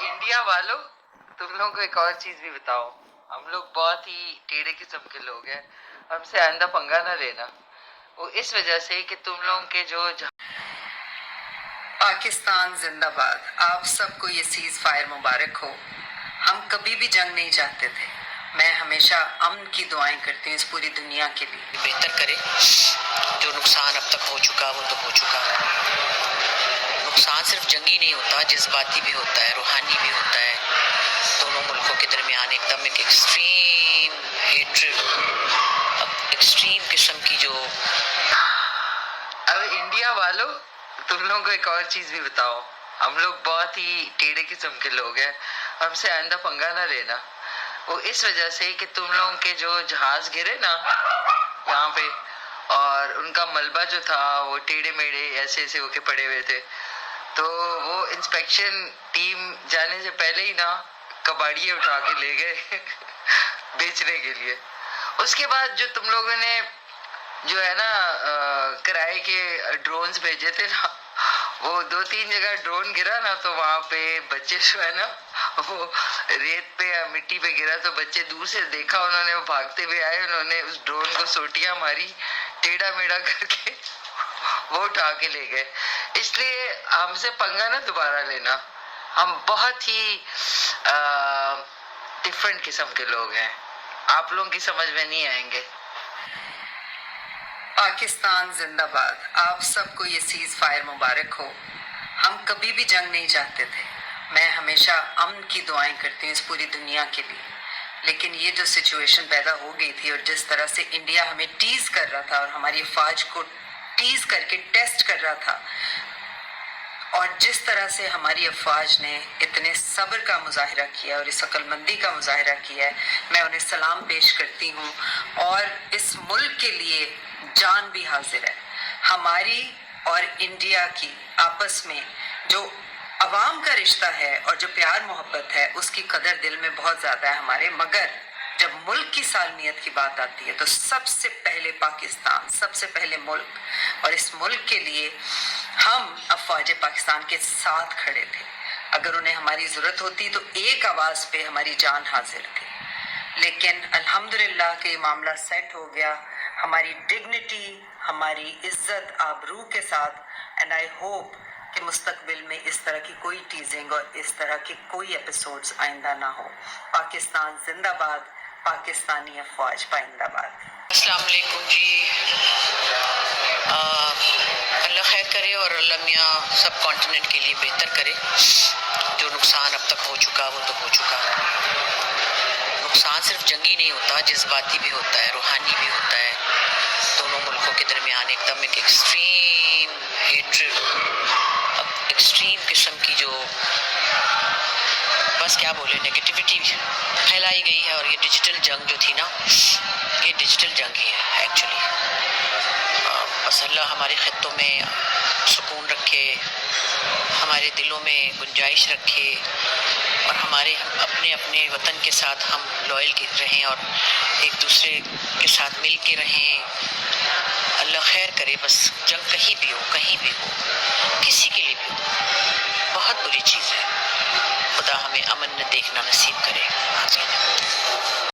India वालों, तुम लोगों को एक और चीज भी बताओ, हम लोग बहुत ही टेढ़े किस्म के लोग हैं, हमसे आइंदा पंगा ना लेना। वो इस वजह से कि तुम लोगों के जो पाकिस्तान जिंदाबाद। आप सबको ये सीज फायर मुबारक हो। हम कभी भी जंग नहीं चाहते थे। मैं हमेशा अमन की दुआएं करती हूँ इस पूरी दुनिया के लिए। बेहतर करे। जो नुकसान अब तक हो चुका वो तो हो चुका। नुकसान सिर्फ जंगी नहीं होता, जज्बाती भी होता है, रूहानी भी होता है। दोनों मुल्कों के दरमियान एकदम एक एक्सट्रीम हेट्रेड, एक्सट्रीम किस्म की जो। अब इंडिया वालों, तुम लोगों को एक और चीज भी बताओ, हम लोग बहुत ही टेढ़े किस्म के लोग हैं, हमसे आइंदा पंगा ना लेना। वो इस वजह से कि तुम लोगों के जो जहाज गिरे ना यहाँ पे, और उनका मलबा जो था वो टेढ़े मेढ़े ऐसे ऐसे होके पड़े हुए थे, तो वो इंस्पेक्शन टीम जाने से पहले ही ना कबाड़िए उठा के ले गए बेचने के लिए। उसके बाद जो तुम लोगों ने जो है ना किराए के ड्रोन्स भेजे थे ना, वो 2-3 जगह ड्रोन गिरा ना, तो वहां पे बच्चे जो है ना वो रेत पे या मिट्टी पे गिरा, तो बच्चे दूर से देखा उन्होंने, वो भागते हुए आए, उन्होंने उस ड्रोन को सोटियां मारी, टेढ़ा मेढ़ा करके वो उठा के ले गए। इसलिए हमसे पंगा ना दोबारा लेना, हम बहुत ही डिफरेंट किस्म के लोग हैं, आप लोगों की समझ में नहीं आएंगे। पाकिस्तान जिंदाबाद। आप सबको ये सीज फायर मुबारक हो। हम कभी भी जंग नहीं चाहते थे। मैं हमेशा अमन की दुआएं करती हूँ इस पूरी दुनिया के लिए। लेकिन ये जो सिचुएशन पैदा हो गई थी, और जिस तरह से इंडिया हमें टीज कर रहा था और हमारी अफवाज को टीज करके टेस्ट कर रहा था, और जिस तरह से हमारी अफवाज ने इतने सब्र का मुजाहिरा किया और इस अक्लमंदी का मुजाहिरा किया है, मैं उन्हें सलाम पेश करती हूँ। और इस मुल्क के लिए जान भी हाजिर है। हमारी और इंडिया की आपस में जो अवाम का रिश्ता है और जो प्यार मोहब्बत है, उसकी कदर दिल में बहुत ज़्यादा है हमारे। मगर जब मुल्क की सालमियत की बात आती है तो सबसे पहले पाकिस्तान, सबसे पहले मुल्क, और इस मुल्क के लिए हम अफवाज पाकिस्तान के साथ खड़े थे। अगर उन्हें हमारी ज़रूरत होती तो एक आवाज़ पे हमारी जान हाजिर थी। लेकिन अल्हम्दुलिल्लाह कि मामला सेट हो गया, हमारी डिग्निटी, हमारी इज्जत आबरू के साथ। एंड आई होप कि मुस्तकबिल में इस तरह की कोई टीजिंग और इस तरह के कोई एपिसोड्स आइंदा ना हो। पाकिस्तान जिंदाबाद, पाकिस्तानी अफवाज पाइंदाबाद। अस्सलाम वालेकुम जी। अल्लाह खैर करे और अल्लाह मियाँ सब कॉन्टिनेंट के लिए बेहतर करे। जो नुकसान अब तक हो चुका वो तो हो चुका। नुकसान सिर्फ जंगी नहीं होता, जज्बाती भी होता है, रूहानी भी होता है। दोनों मुल्कों के दरमियान एकदम एक एक्सट्रीम हेट्रेड, एक्सट्रीम किस्म की जो, बस क्या बोले, नेगेटिविटी फैलाई गई है। और ये डिजिटल जंग जो थी ना, ये डिजिटल जंग ही है एक्चुअली। बस अल्लाह हमारे खित्तों में सुकून रखे, हमारे दिलों में गुंजाइश रखे, और हमारे अपने अपने वतन के साथ हम लॉयल रहें और एक दूसरे के साथ मिल के रहें। अल्लाह खैर करे। बस जंग कहीं भी हो, कहीं भी हो, किसी के लिए भी हो, बहुत बुरी चीज़ है। खुदा हमें अमन देखना नसीब करे। आमीन।